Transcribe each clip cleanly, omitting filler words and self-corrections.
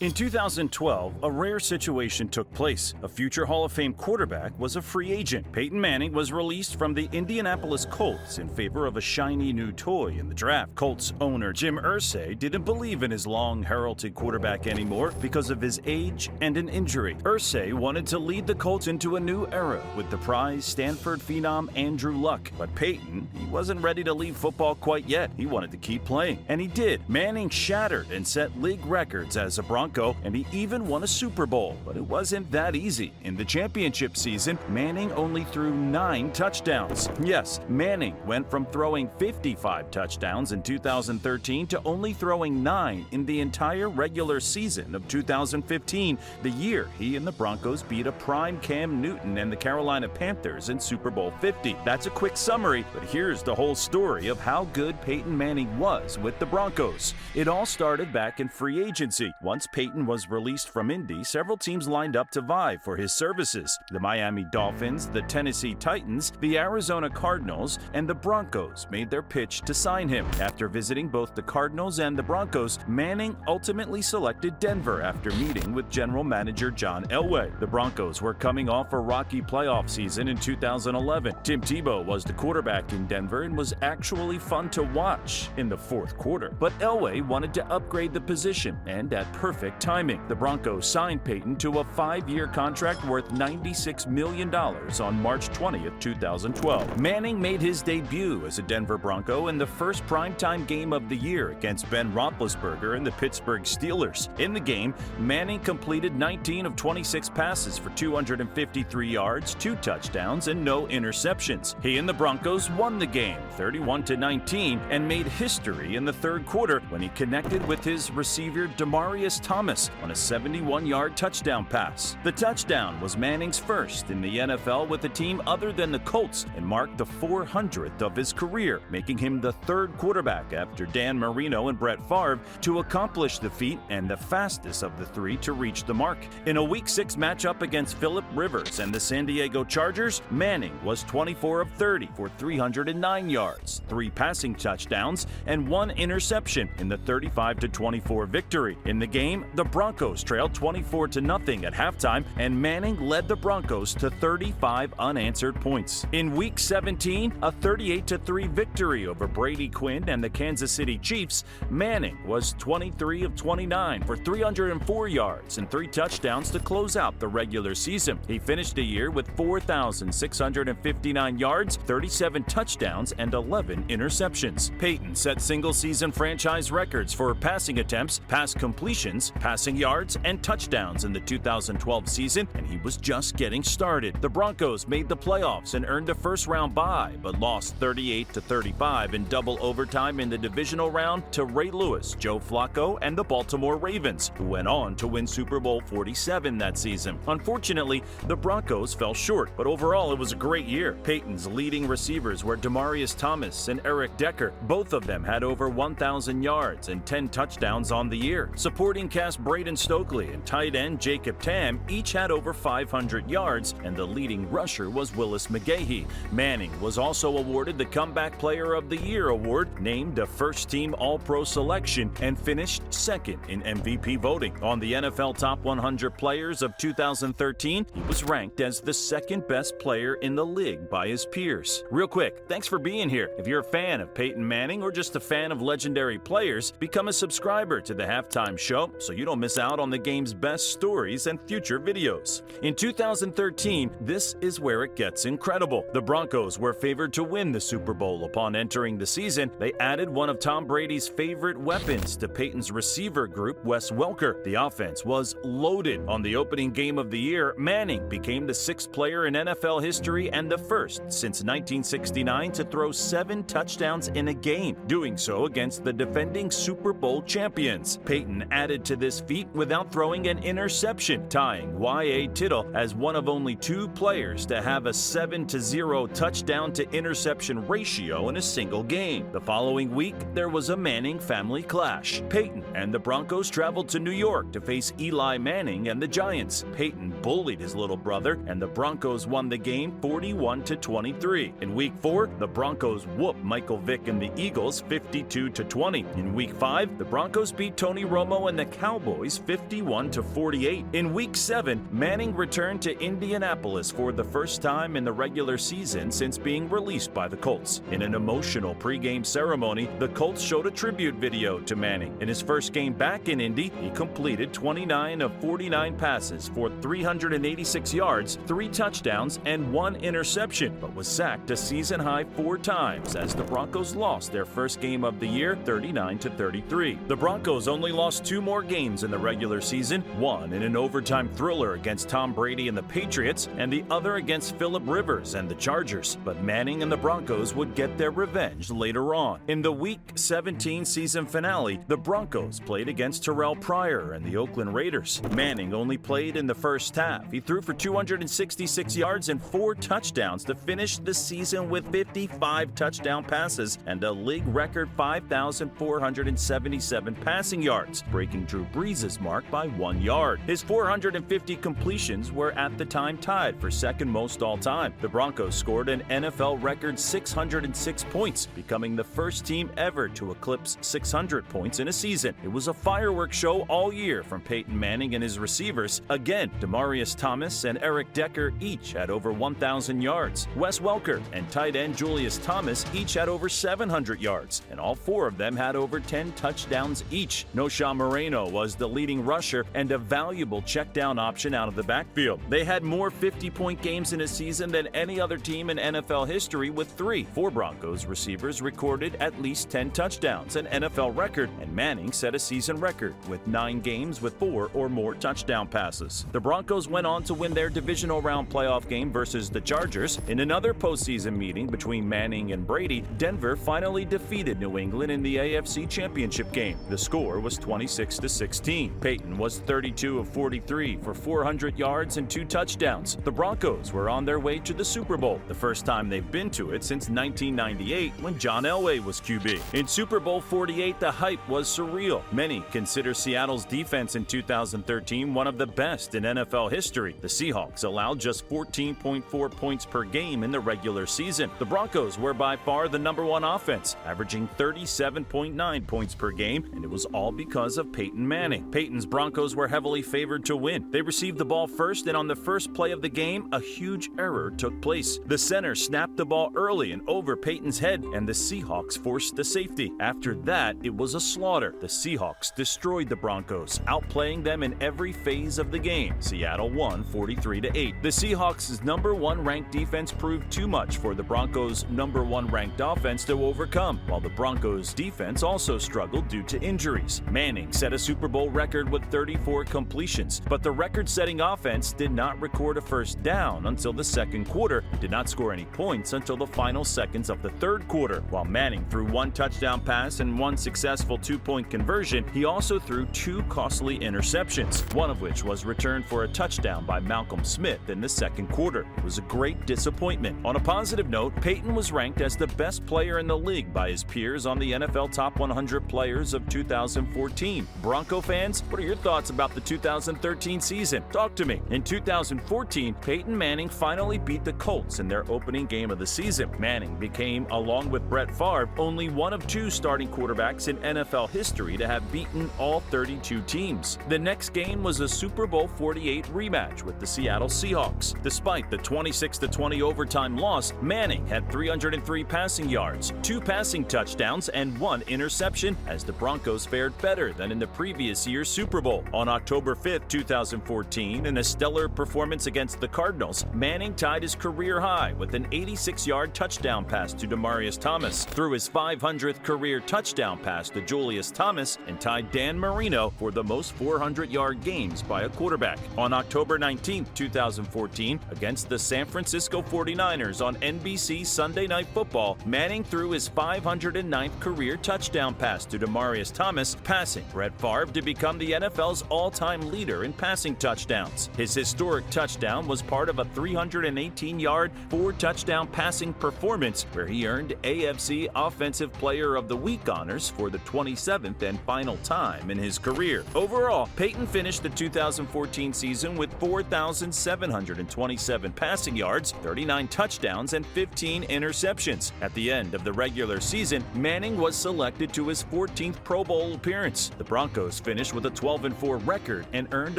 In 2012, a rare situation took place. A future Hall of Fame quarterback was a free agent. Peyton Manning was released from the Indianapolis Colts in favor of a shiny new toy in the draft. Colts owner Jim Irsay didn't believe in his long-heralded quarterback anymore because of his age and an injury. Irsay wanted to lead the Colts into a new era with the prize Stanford phenom Andrew Luck. But Peyton, he wasn't ready to leave football quite yet. He wanted to keep playing. And he did. Manning shattered and set league records as a Bronco, and he even won a Super Bowl. But it wasn't that easy. In the championship season, Manning only threw 9 touchdowns. Yes, Manning went from throwing 55 touchdowns in 2013 to only throwing 9 in the entire regular season of 2015, the year he and the Broncos beat a prime Cam Newton and the Carolina Panthers in Super Bowl 50. That's a quick summary, but here's the whole story of how good Peyton Manning was with the Broncos. It all started back in free agency. Once Peyton was released from Indy, several teams lined up to vie for his services. The Miami Dolphins, the Tennessee Titans, the Arizona Cardinals, and the Broncos made their pitch to sign him. After visiting both the Cardinals and the Broncos, Manning ultimately selected Denver after meeting with general manager John Elway. The Broncos were coming off a rocky playoff season in 2011. Tim Tebow was the quarterback in Denver and was actually fun to watch in the fourth quarter. But Elway wanted to upgrade the position, and at perfect timing, the Broncos signed Peyton to a 5-year contract worth $96 million on March 20th, 2012. Manning made his debut as a Denver Bronco in the first primetime game of the year against Ben Roethlisberger and the Pittsburgh Steelers. In the game, Manning completed 19 of 26 passes for 253 yards, 2 touchdowns, and no interceptions. He and the Broncos won the game 31-19 and made history in the third quarter when he connected with his receiver Demaryius Thomas on a 71-yard touchdown pass. The touchdown was Manning's first in the NFL with a team other than the Colts and marked the 400th of his career, making him the third quarterback after Dan Marino and Brett Favre to accomplish the feat and the fastest of the 3 to reach the mark. In a Week 6 matchup against Phillip Rivers and the San Diego Chargers, Manning was 24 of 30 for 309 yards, 3 passing touchdowns, and 1 interception in the 35-24 victory. In the game, the Broncos trailed 24-0 at halftime, and Manning led the Broncos to 35 unanswered points. In Week 17, a 38-3 victory over Brady Quinn and the Kansas City Chiefs, Manning was 23 of 29 for 304 yards and 3 touchdowns to close out the regular season. He finished the year with 4,659 yards, 37 touchdowns, and 11 interceptions. Peyton set single-season franchise records for passing attempts, pass completions, passing yards, and touchdowns in the 2012 season, and he was just getting started. The Broncos made the playoffs and earned a first-round bye, but lost 38-35 in double overtime in the divisional round to Ray Lewis, Joe Flacco, and the Baltimore Ravens, who went on to win Super Bowl 47 that season. Unfortunately, the Broncos fell short, but overall it was a great year. Peyton's leading receivers were Demaryius Thomas and Eric Decker. Both of them had over 1,000 yards and 10 touchdowns on the year. Supporting cast Braden Stokely and tight end Jacob Tam each had over 500 yards, and the leading rusher was Willis McGahee. Manning was also awarded the Comeback Player of the Year award, named a first-team All-Pro selection, and finished second in MVP voting. On the NFL Top 100 Players of 2013, he was ranked as the second-best player in the league by his peers. Real quick, thanks for being here. If you're a fan of Peyton Manning or just a fan of legendary players, become a subscriber to the Halftime Show so you don't miss out on the game's best stories and future videos. In 2013, this is where it gets incredible. The Broncos were favored to win the Super Bowl. Upon entering the season, they added one of Tom Brady's favorite weapons to Peyton's receiver group, Wes Welker. The offense was loaded. On the opening game of the year, Manning became the 6th player in NFL history and the first since 1969 to throw 7 touchdowns in a game, doing so against the defending Super Bowl champions. Peyton added to this feat without throwing an interception, tying Y.A. Tittle as one of only 2 players to have a 7-0 touchdown-to-interception ratio in a single game. The following week, there was a Manning family clash. Peyton and the Broncos traveled to New York to face Eli Manning and the Giants. Peyton bullied his little brother, and the Broncos won the game 41-23. In Week 4, the Broncos whooped Michael Vick and the Eagles 52-20. In Week 5, the Broncos beat Tony Romo and the Cowboys Cowboys 51-48. In Week 7, Manning returned to Indianapolis for the first time in the regular season since being released by the Colts. In an emotional pregame ceremony, the Colts showed a tribute video to Manning. In his first game back in Indy, he completed 29 of 49 passes for 386 yards, 3 touchdowns, and 1 interception, but was sacked a season-high 4 times as the Broncos lost their first game of the year 39-33. The Broncos only lost 2 more games in the regular season, one in an overtime thriller against Tom Brady and the Patriots, and the other against Phillip Rivers and the Chargers. But Manning and the Broncos would get their revenge later on. In the Week 17 season finale, the Broncos played against Terrell Pryor and the Oakland Raiders. Manning only played in the first half. He threw for 266 yards and 4 touchdowns to finish the season with 55 touchdown passes and a league record 5,477 passing yards, breaking Drew Brees' mark by 1 yard. His 450 completions were at the time tied for second most all-time. The Broncos scored an NFL record 606 points, becoming the first team ever to eclipse 600 points in a season. It was a fireworks show all year from Peyton Manning and his receivers. Again, Demaryius Thomas and Eric Decker each had over 1,000 yards. Wes Welker and tight end Julius Thomas each had over 700 yards, and all 4 of them had over 10 touchdowns each. Nosha Moreno was the leading rusher and a valuable check-down option out of the backfield. They had more 50-point games in a season than any other team in NFL history with 3. 4 Broncos receivers recorded at least 10 touchdowns, an NFL record, and Manning set a season record with 9 games with 4 or more touchdown passes. The Broncos went on to win their divisional round playoff game versus the Chargers. In another postseason meeting between Manning and Brady, Denver finally defeated New England in the AFC Championship game. The score was 26-16. Peyton was 32 of 43 for 400 yards and 2 touchdowns. The Broncos were on their way to the Super Bowl, the first time they've been to it since 1998 when John Elway was QB. In Super Bowl 48, the hype was surreal. Many consider Seattle's defense in 2013 one of the best in NFL history. The Seahawks allowed just 14.4 points per game in the regular season. The Broncos were by far the #1 offense, averaging 37.9 points per game, and it was all because of Peyton Manning. Peyton's Broncos were heavily favored to win. They received the ball first, and on the first play of the game, a huge error took place. The center snapped the ball early and over Peyton's head, and the Seahawks forced the safety. After that, it was a slaughter. The Seahawks destroyed the Broncos, outplaying them in every phase of the game. Seattle won 43-8. The Seahawks' #1 ranked defense proved too much for the Broncos' #1 ranked offense to overcome, while the Broncos' defense also struggled due to injuries. Manning set a Super Bowl record with 34 completions, but the record-setting offense did not record a first down until the second quarter and did not score any points until the final seconds of the third quarter. While Manning threw 1 touchdown pass and 1 successful 2-point conversion, he also threw 2 costly interceptions, one of which was returned for a touchdown by Malcolm Smith in the second quarter. It was a great disappointment. On a positive note, Peyton was ranked as the best player in the league by his peers on the NFL Top 100 Players of 2014. Bronco fans, what are your thoughts about the 2013 season? Talk to me. In 2014, Peyton Manning finally beat the Colts in their opening game of the season. Manning became, along with Brett Favre, only one of 2 starting quarterbacks in NFL history to have beaten all 32 teams. The next game was a Super Bowl 48 rematch with the Seattle Seahawks. Despite the 26-20 overtime loss, Manning had 303 passing yards, 2 passing touchdowns, and 1 interception as the Broncos fared better than in the previous year's Super Bowl. On October 5, 2014, in a stellar performance against the Cardinals, Manning tied his career high with an 86-yard touchdown pass to Demaryius Thomas, threw his 500th career touchdown pass to Julius Thomas, and tied Dan Marino for the most 400-yard games by a quarterback. On October 19, 2014, against the San Francisco 49ers on NBC Sunday Night Football, Manning threw his 509th career touchdown pass to Demaryius Thomas, passing Brett Favre to become the NFL's all-time leader in passing touchdowns. His historic touchdown was part of a 318-yard, 4-touchdown passing performance where he earned AFC Offensive Player of the Week honors for the 27th and final time in his career. Overall, Peyton finished the 2014 season with 4,727 passing yards, 39 touchdowns, and 15 interceptions. At the end of the regular season, Manning was selected to his 14th Pro Bowl appearance. The Broncos Broncos finished with a 12-4 record and earned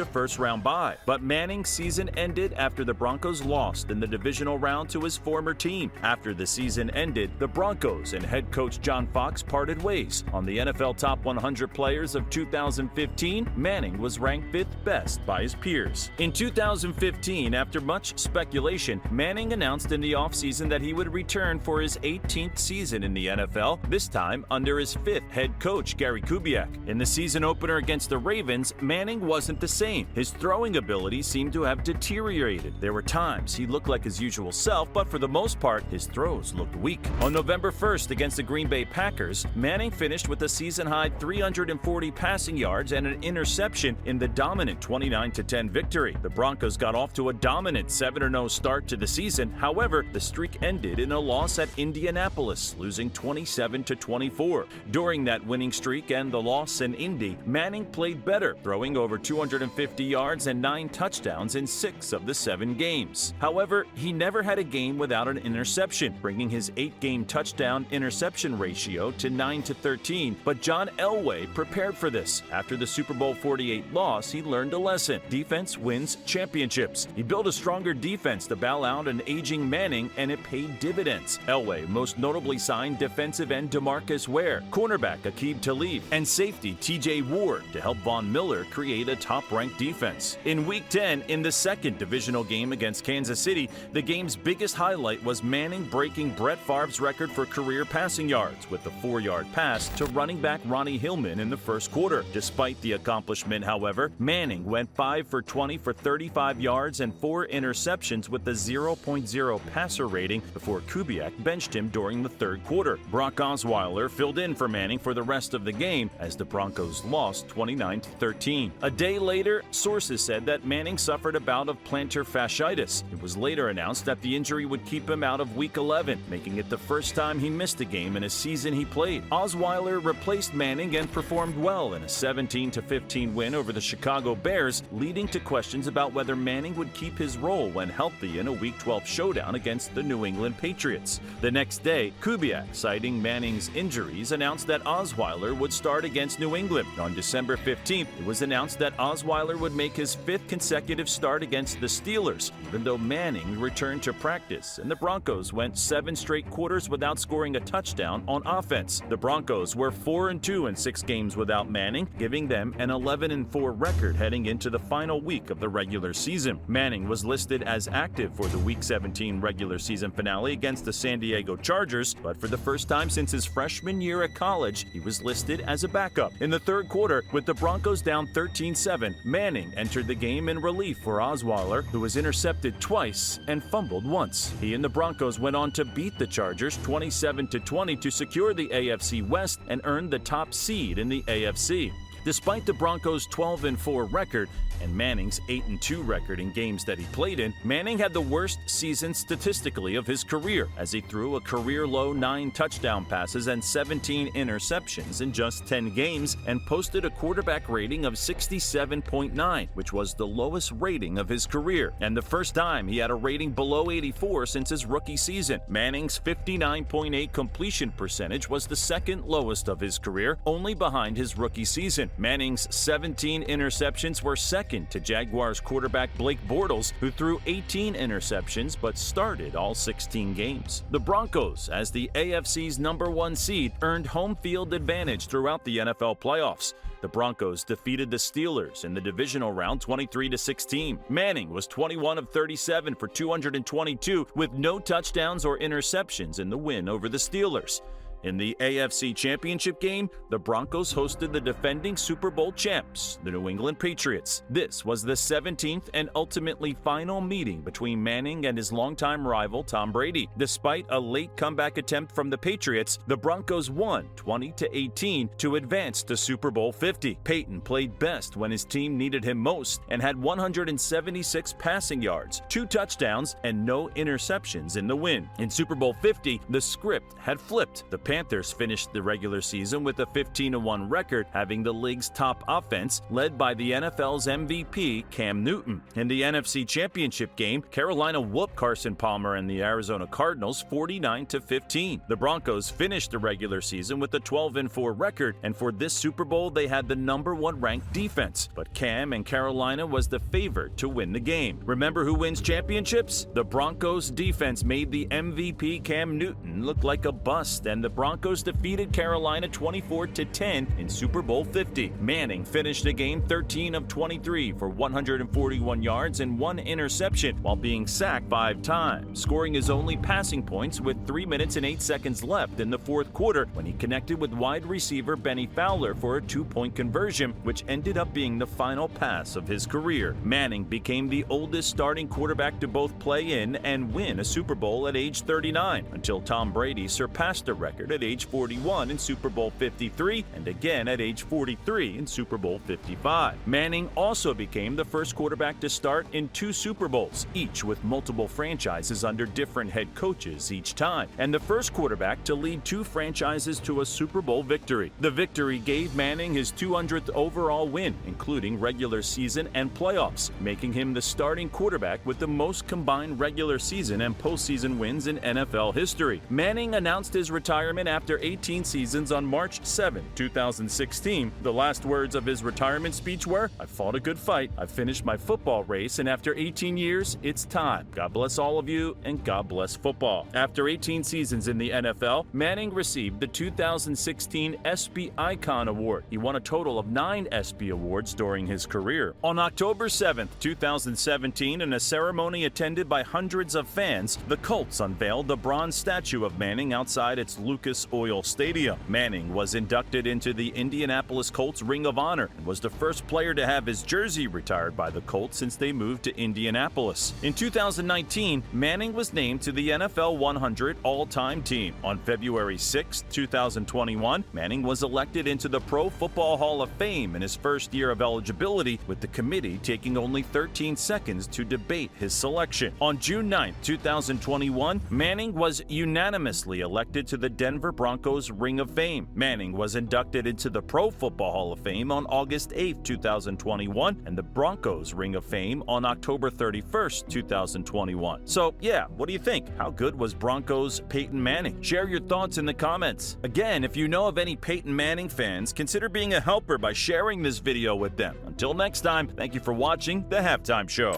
a first-round bye. But Manning's season ended after the Broncos lost in the divisional round to his former team. After the season ended, the Broncos and head coach John Fox parted ways. On the NFL Top 100 Players of 2015, Manning was ranked 5th best by his peers. In 2015, after much speculation, Manning announced in the offseason that he would return for his 18th season in the NFL, this time under his 5th head coach, Gary Kubiak. In the season opener against the Ravens, Manning wasn't the same. His throwing ability seemed to have deteriorated. There were times he looked like his usual self, but for the most part, his throws looked weak. On November 1st against the Green Bay Packers, Manning finished with a season-high 340 passing yards and an interception in the dominant 29-10 victory. The Broncos got off to a dominant 7-0 start to the season. However, the streak ended in a loss at Indianapolis, losing 27-24. During that winning streak and the loss in Indy, Manning played better, throwing over 250 yards and 9 touchdowns in 6 of the 7 games. However, he never had a game without an interception, bringing his 8-game touchdown-interception ratio to 9-13. But John Elway prepared for this. After the Super Bowl 48 loss, he learned a lesson. Defense wins championships. He built a stronger defense to bail out an aging Manning, and it paid dividends. Elway most notably signed defensive end DeMarcus Ware, cornerback Aqib Talib, and safety TJ Ward to help Von Miller create a top-ranked defense. In Week 10, in the second divisional game against Kansas City, the game's biggest highlight was Manning breaking Brett Favre's record for career passing yards with the 4-yard pass to running back Ronnie Hillman in the first quarter. Despite the accomplishment, however, Manning went 5 for 20 for 35 yards and 4 interceptions with a 0.0 passer rating before Kubiak benched him during the third quarter. Brock Osweiler filled in for Manning for the rest of the game as the Broncos lost 29-13. A day later, sources said that Manning suffered a bout of plantar fasciitis. It was later announced that the injury would keep him out of Week 11, making it the first time he missed a game in a season he played. Osweiler replaced Manning and performed well in a 17-15 win over the Chicago Bears, leading to questions about whether Manning would keep his role when healthy in a Week 12 showdown against the New England Patriots. The next day, Kubiak, citing Manning's injuries, announced that Osweiler would start against New England. On December 15th, it was announced that Osweiler would make his 5th consecutive start against the Steelers, even though Manning returned to practice, and the Broncos went 7 straight quarters without scoring a touchdown on offense. The Broncos were 4-2 in 6 games without Manning, giving them an 11-4 record heading into the final week of the regular season. Manning was listed as active for the Week 17 regular season finale against the San Diego Chargers, but for the first time since his freshman year at college, he was listed as a backup. In the third quarter, with the Broncos down 13-7, Manning entered the game in relief for Osweiler, who was intercepted twice and fumbled once. He and the Broncos went on to beat the Chargers 27-20 to secure the AFC West and earn the top seed in the AFC. Despite the Broncos' 12-4 record and Manning's 8-2 record in games that he played in, Manning had the worst season statistically of his career, as he threw a career-low 9 touchdown passes and 17 interceptions in just 10 games and posted a quarterback rating of 67.9, which was the lowest rating of his career, and the first time he had a rating below 84 since his rookie season. Manning's 59.8 completion percentage was the second lowest of his career, only behind his rookie season. Manning's 17 interceptions were second to Jaguars quarterback Blake Bortles, who threw 18 interceptions but started all 16 games. The Broncos, as the AFC's #1 seed, earned home field advantage throughout the NFL playoffs. The Broncos defeated the Steelers in the divisional round 23-16. Manning was 21 of 37 for 222 with no touchdowns or interceptions in the win over the Steelers. In the AFC Championship game, the Broncos hosted the defending Super Bowl champs, the New England Patriots. This was the 17th and ultimately final meeting between Manning and his longtime rival Tom Brady. Despite a late comeback attempt from the Patriots, the Broncos won 20-18 to advance to Super Bowl 50. Peyton played best when his team needed him most and had 176 passing yards, 2 touchdowns, and no interceptions in the win. In Super Bowl 50, the script had flipped. The Panthers finished the regular season with a 15-1 record, having the league's top offense, led by the NFL's MVP, Cam Newton. In the NFC Championship game, Carolina whooped Carson Palmer and the Arizona Cardinals 49-15. The Broncos finished the regular season with a 12-4 record, and for this Super Bowl, they had the #1 ranked defense. But Cam and Carolina was the favorite to win the game. Remember who wins championships? The Broncos defense made the MVP Cam Newton look like a bust, and the Broncos defeated Carolina 24-10 in Super Bowl 50. Manning finished the game 13 of 23 for 141 yards and 1 interception while being sacked 5 times, scoring his only passing points with 3 minutes and 8 seconds left in the fourth quarter when he connected with wide receiver Benny Fowler for a 2-point conversion, which ended up being the final pass of his career. Manning became the oldest starting quarterback to both play in and win a Super Bowl at age 39, until Tom Brady surpassed the record at age 41 in Super Bowl 53 and again at age 43 in Super Bowl 55. Manning also became the first quarterback to start in 2 Super Bowls, each with multiple franchises under different head coaches each time, and the first quarterback to lead 2 franchises to a Super Bowl victory. The victory gave Manning his 200th overall win, including regular season and playoffs, making him the starting quarterback with the most combined regular season and postseason wins in NFL history. Manning announced his retirement after 18 seasons on March 7, 2016. The last words of his retirement speech were, "I fought a good fight, I finished my football race, and after 18 years, it's time. God bless all of you, and God bless football." After 18 seasons in the NFL, Manning received the 2016 ESPY Icon Award. He won a total of 9 ESPY awards during his career. On October 7, 2017, in a ceremony attended by hundreds of fans, the Colts unveiled the bronze statue of Manning outside its Lucas Oil Stadium. Manning was inducted into the Indianapolis Colts Ring of Honor and was the first player to have his jersey retired by the Colts since they moved to Indianapolis. In 2019, Manning was named to the NFL 100 All-Time Team. On February 6, 2021, Manning was elected into the Pro Football Hall of Fame in his first year of eligibility, with the committee taking only 13 seconds to debate his selection. On June 9, 2021, Manning was unanimously elected to the Denver Broncos Ring of Fame. Manning was inducted into the Pro Football Hall of Fame on August 8, 2021, and the Broncos Ring of Fame on October 31, 2021. So yeah, what do you think? How good was Broncos Peyton Manning? Share your thoughts in the comments. Again, if you know of any Peyton Manning fans, consider being a helper by sharing this video with them. Until next time, thank you for watching The Halftime Show.